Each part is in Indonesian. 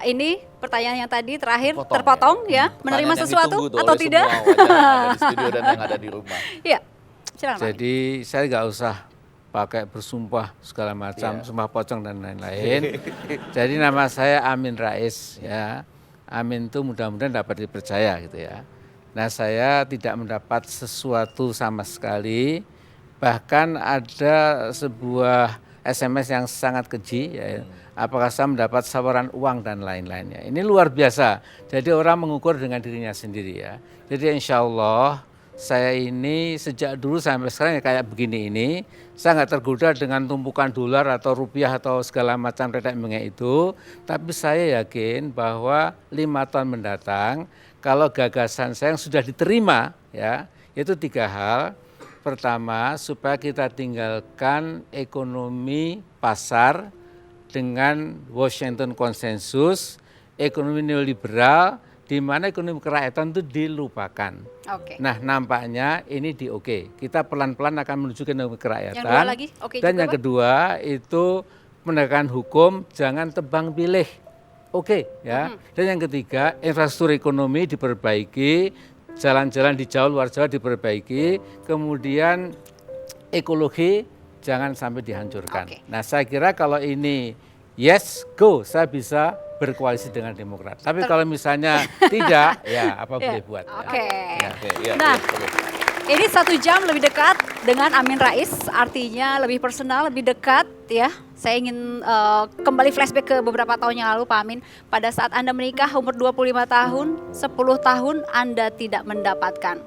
ini pertanyaan yang tadi terakhir Potong, terpotong ya, Pertanyaan menerima yang sesuatu ditunggu tuh atau oleh tidak? semua wajah yang ada di studio dan yang ada di rumah. Iya, silakan. Pak. Jadi saya nggak usah pakai bersumpah segala macam, Iya. sumpah pocong dan lain-lain. Jadi nama saya Amin Rais ya. Amin itu mudah-mudahan dapat dipercaya gitu ya. Nah saya tidak mendapat sesuatu sama sekali. Bahkan ada sebuah SMS yang sangat keji ya. Apakah saya mendapat sawaran uang dan lain-lainnya. Ini luar biasa. Jadi orang mengukur dengan dirinya sendiri ya. Jadi insya Allah saya ini sejak dulu sampai sekarang ya kayak begini ini, saya nggak tergoda dengan tumpukan dolar atau rupiah atau segala macam tetek mengek itu, tapi saya yakin bahwa 5 tahun mendatang, kalau gagasan saya yang sudah diterima, ya itu 3 hal. Pertama, supaya kita tinggalkan ekonomi pasar dengan Washington Consensus, ekonomi neoliberal, di mana ekonomi kerakyatan itu dilupakan. Oke. Nah nampaknya ini di oke. Kita pelan-pelan akan menuju ke ekonomi kerakyatan. Yang dua lagi, oke dan juga, yang Pak? kedua itu penegakan hukum, jangan tebang pilih. Oke ya. Dan yang ketiga infrastruktur ekonomi diperbaiki, jalan-jalan di Jawa luar Jawa diperbaiki, kemudian ekologi jangan sampai dihancurkan. Oke. Nah saya kira kalau ini yes go, saya bisa berkoalisi dengan Demokrat. Tapi kalau misalnya tidak, ya apa boleh buat. Oke. Ya. Oke, iya, Nah, iya, oke. ini 1 jam lebih dekat dengan Amin Rais, artinya lebih personal, lebih dekat ya. Saya ingin kembali flashback ke beberapa tahun yang lalu Pak Amin. Pada saat Anda menikah umur 25 tahun, 10 tahun Anda tidak mendapatkan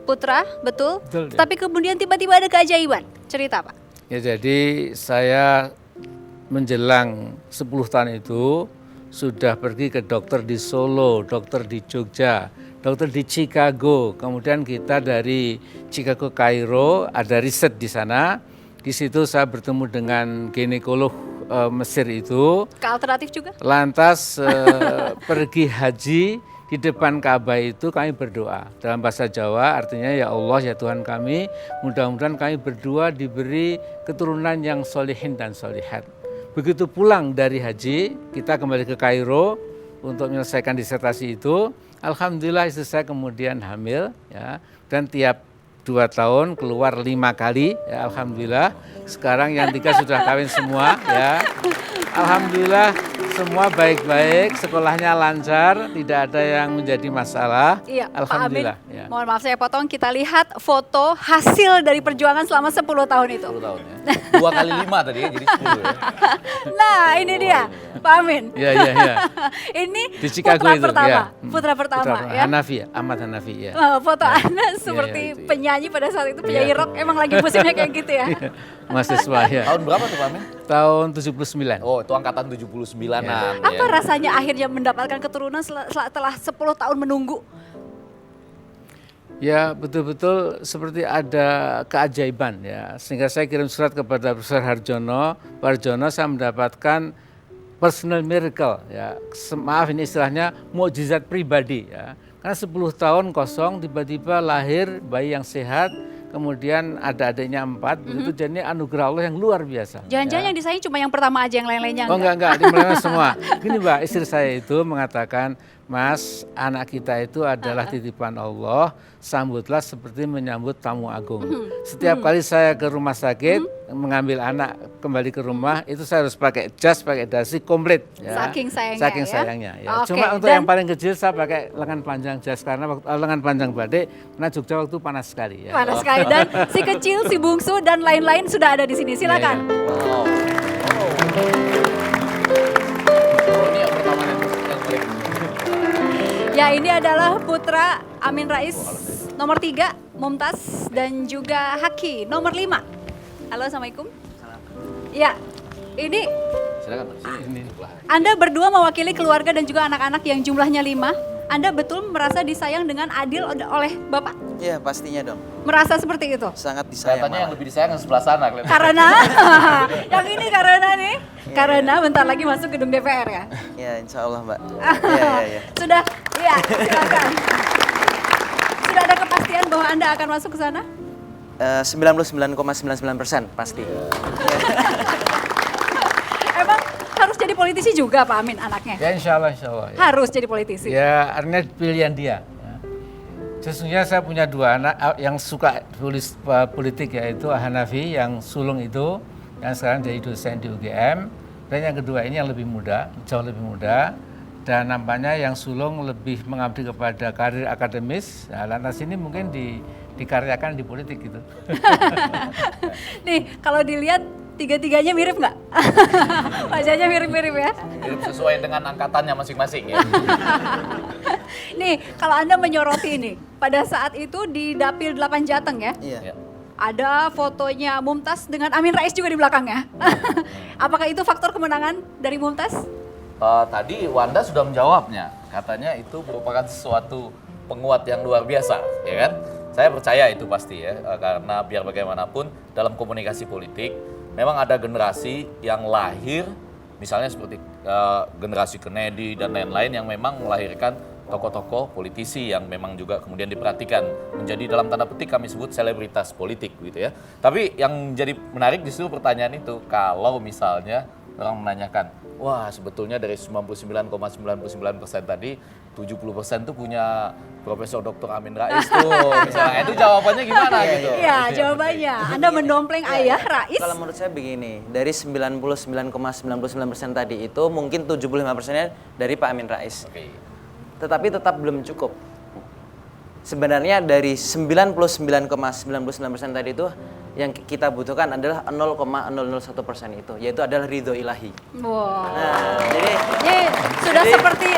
putra, betul? Betul, ya. Tapi kemudian tiba-tiba ada keajaiban. Cerita Pak. Ya jadi saya menjelang 10 tahun itu sudah pergi ke dokter di Solo, dokter di Jogja, dokter di Chicago. Kemudian kita dari Chicago Kairo ada riset di sana. Di situ saya bertemu dengan ginekolog Mesir itu. Ke alternatif juga? Lantas pergi haji di depan Ka'bah itu kami berdoa. Dalam bahasa Jawa artinya ya Allah ya Tuhan kami, mudah-mudahan kami berdua diberi keturunan yang solihin dan solihat. Begitu pulang dari haji, kita kembali ke Kairo untuk menyelesaikan disertasi itu. Alhamdulillah istri saya kemudian hamil, ya, dan tiap 2 tahun keluar 5 kali, ya, alhamdulillah. Sekarang yang 3 sudah kawin semua, ya. Alhamdulillah semua baik-baik, sekolahnya lancar, tidak ada yang menjadi masalah. Iya, Alhamdulillah. Pak Amin, Ya. mohon maaf saya potong, kita lihat foto hasil dari perjuangan selama 10 tahun itu. 10 tahun ya. 2 kali 5 tadi ya, jadi 10 ya. Nah ini dia, Pak Amin. Iya, iya, iya. Ini Di Chicago putra itu, pertama, ya. putra pertama ya. Hanafi ya, Ahmad Hanafi ya. Foto Anda seperti itu, ya. penyanyi pada saat itu, penyanyi Iya. rock, emang lagi musimnya kayak gitu ya. Mahasiswa ya. Tahun berapa tuh Pak Amin? Tahun 79. Oh, itu angkatan 79-an. Apa rasanya akhirnya mendapatkan keturunan setelah 10 tahun menunggu? Ya betul-betul seperti ada keajaiban ya. Sehingga saya kirim surat kepada Profesor Harjono. Pak Harjono, saya mendapatkan personal miracle ya. Maaf ini istilahnya mukjizat pribadi ya. Karena 10 tahun kosong tiba-tiba lahir bayi yang sehat. Kemudian ada adiknya 4, begitu jadi anugerah Allah yang luar biasa. Jangan-jangan yang disayang cuma yang pertama aja, yang lain-lainnya Oh enggak, dimulai semua. Gini Mbak, istri saya itu mengatakan, Mas, anak kita itu adalah titipan Allah, sambutlah seperti menyambut tamu agung. Setiap kali saya ke rumah sakit, mengambil anak kembali ke rumah, itu saya harus pakai jas, pakai dasi komplit. Ya. Saking sayangnya Saking ya. sayangnya. Ya. Oke, Cuma untuk dan- yang paling kecil saya pakai lengan panjang jas, karena lengan panjang badik, karena Jogja waktu panas sekali. Ya. Panas sekali, dan si kecil, si bungsu, dan lain-lain sudah ada di sini. Silakan. Iya, iya. Wow. Oh, ini yang pertama yang paling. Ya ini adalah putra Amin Rais nomor 3, Mumtaz, dan juga Haki nomor 5. Halo, Assalamualaikum. Ya, ini Silakan Pak, sini. Anda berdua mewakili keluarga dan juga anak-anak yang jumlahnya 5. Anda betul merasa disayang dengan adil oleh Bapak? Iya pastinya dong, Merasa seperti itu? sangat disayang Kelihatannya yang malah. lebih disayang yang sebelah sana kelihatan. Karena, yang ini karena nih, karena bentar lagi masuk gedung DPR ya? Ya insya Allah mbak. Iya iya iya. Sudah, iya silakan. Sudah ada kepastian bahwa Anda akan masuk ke sana? 99,99% pasti. Emang harus jadi politisi juga Pak Amin anaknya? Ya insya Allah ya. Harus jadi politisi? Ya artinya pilihan dia. Ya. Sesungguhnya saya punya 2 anak yang suka politik, yaitu Hanafi yang sulung itu, yang sekarang jadi dosen di UGM, dan yang kedua ini yang lebih muda, jauh lebih muda, dan nampaknya yang sulung lebih mengabdi kepada karir akademis. Nah, lantas ini mungkin dikaryakan di politik gitu. Nih kalau dilihat tiga-tiganya mirip nggak? Wajahnya mirip-mirip ya. Mirip sesuai dengan angkatannya masing-masing ya. Nih kalau Anda menyoroti ini, pada saat itu di Dapil 8 Jateng ya, Iya. Ya. ada fotonya Mumtaz dengan Amin Rais juga di belakangnya. Apakah itu faktor kemenangan dari Mumtaz? Tadi Wanda sudah menjawabnya, katanya itu merupakan sesuatu penguat yang luar biasa, ya kan? Saya percaya itu pasti ya, karena biar bagaimanapun dalam komunikasi politik memang ada generasi yang lahir, misalnya seperti generasi Kennedy dan lain-lain yang memang melahirkan tokoh-tokoh politisi yang memang juga kemudian diperhatikan menjadi dalam tanda petik kami sebut selebritas politik gitu ya. Tapi yang jadi menarik justru pertanyaan itu, kalau misalnya orang menanyakan, wah sebetulnya dari 99,99% tadi 70% tuh punya Profesor Dr. Amin Rais tuh misalnya, itu jawabannya gimana gitu? Iya jawabannya, Anda mendompleng ayah Rais. Kalau menurut saya begini, dari 99,99% tadi itu mungkin 75%-nya dari Pak Amin Rais. Oke. Tetapi tetap belum cukup. Sebenarnya dari 99,99% tadi itu yang kita butuhkan adalah 0,001% itu, yaitu adalah ridho ilahi. Wow. Nah, jadi sudah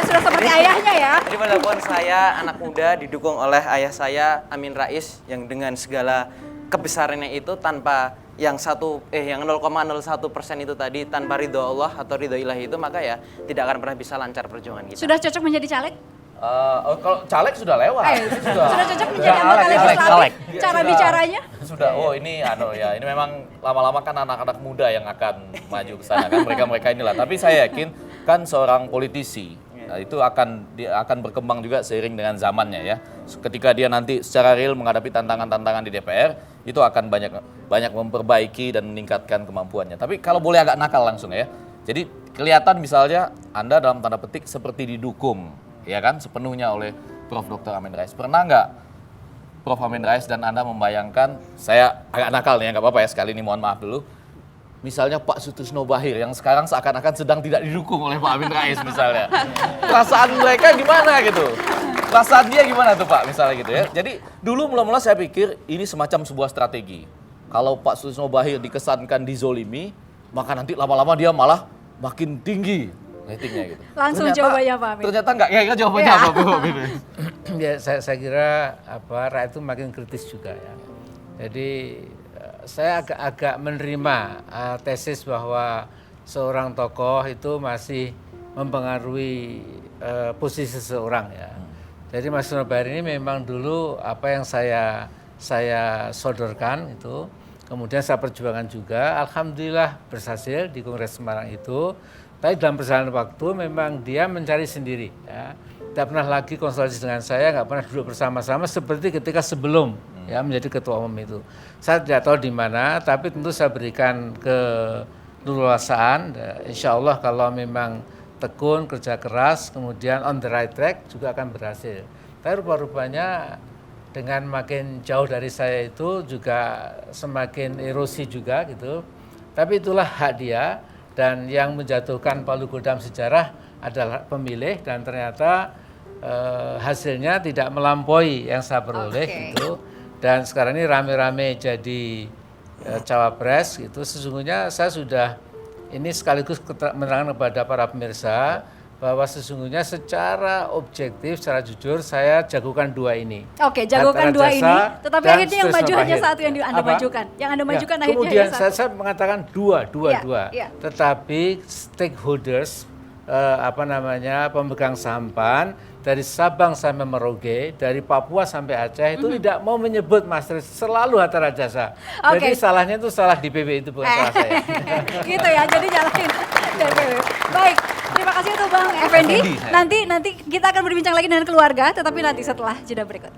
seperti ayahnya ya. Jadi walaupun saya anak muda didukung oleh ayah saya Amin Rais yang dengan segala kebesarannya itu tanpa yang 0,01% itu tadi tanpa ridho Allah atau ridho ilahi itu, maka ya tidak akan pernah bisa lancar perjuangan kita. Sudah cocok menjadi caleg? Kalau caleg sudah lewat. Sudah cocok menjadi anggota legislatif? Cara bicaranya? Sudah. Oh ini ini memang lama-lama kan anak-anak muda yang akan maju ke sana kan, mereka inilah. Tapi saya yakin kan seorang politisi itu akan berkembang juga seiring dengan zamannya ya. Ketika dia nanti secara real menghadapi tantangan-tantangan di DPR, itu akan banyak memperbaiki dan meningkatkan kemampuannya. Tapi kalau boleh agak nakal langsung ya. Jadi kelihatan misalnya Anda dalam tanda petik seperti didukung, ya kan, sepenuhnya oleh Prof. Dr. Amin Rais. Pernah nggak Prof. Amin Rais dan Anda membayangkan, saya agak nakal nih, nggak apa-apa ya, sekali ini mohon maaf dulu. Misalnya Pak Sutrisno Bahir yang sekarang seakan-akan sedang tidak didukung oleh Pak Amin Rais misalnya. Perasaan mereka gimana gitu? Perasaan dia gimana tuh Pak misalnya gitu ya. Jadi dulu mula-mula saya pikir ini semacam sebuah strategi. Kalau Pak Sutrisno Bahir dikesankan dizolimi, maka nanti lama-lama dia malah makin tinggi ratingnya gitu. Langsung jawabannya Pak Amin. Ternyata enggak, kira-kira jawabannya apa Bu Amin? Ya saya kira rakyat itu makin kritis juga ya. Jadi saya agak menerima tesis bahwa seorang tokoh itu masih mempengaruhi posisi seseorang ya. Jadi Mas Sutrisno Bahir ini memang dulu apa yang saya sodorkan itu, kemudian saya perjuangkan juga, alhamdulillah berhasil di Kongres Semarang itu. Tapi dalam perjalanan waktu memang dia mencari sendiri ya. Tidak pernah lagi konsultasi dengan saya, nggak pernah duduk bersama-sama seperti ketika sebelum ya menjadi ketua umum itu. Saya tidak tahu di mana, tapi tentu saya berikan keleluasaan. Insya Allah kalau memang tekun, kerja keras, kemudian on the right track juga akan berhasil. Tapi rupa-rupanya dengan makin jauh dari saya itu juga semakin erosi juga gitu. Tapi itulah hak dia, dan yang menjatuhkan palu gada sejarah adalah pemilih, dan ternyata hasilnya tidak melampaui yang saya peroleh gitu. Dan sekarang ini rame-rame jadi cawapres gitu. Sesungguhnya saya sudah ini sekaligus menerangkan kepada para pemirsa bahwa sesungguhnya secara objektif, secara jujur saya jagokan 2 ini. Oke, jagokan 2 ini, tetapi akhirnya yang maju hanya satu yang Anda majukan. Yang Anda majukan akhirnya kemudian hanya satu. saya mengatakan dua. Tetapi stakeholders pemegang saham PAN dari Sabang sampai Merauke, dari Papua sampai Aceh itu tidak mau menyebut Mas Rais, selalu Hatta Rajasa. Jadi salahnya itu salah di PB itu, bukan salah saya. Gitu ya, jadi nyalahin DPW. Baik, terima kasih untuk Bang Effendi. Nanti kita akan berbincang lagi dengan keluarga, tetapi nanti setelah jeda berikut.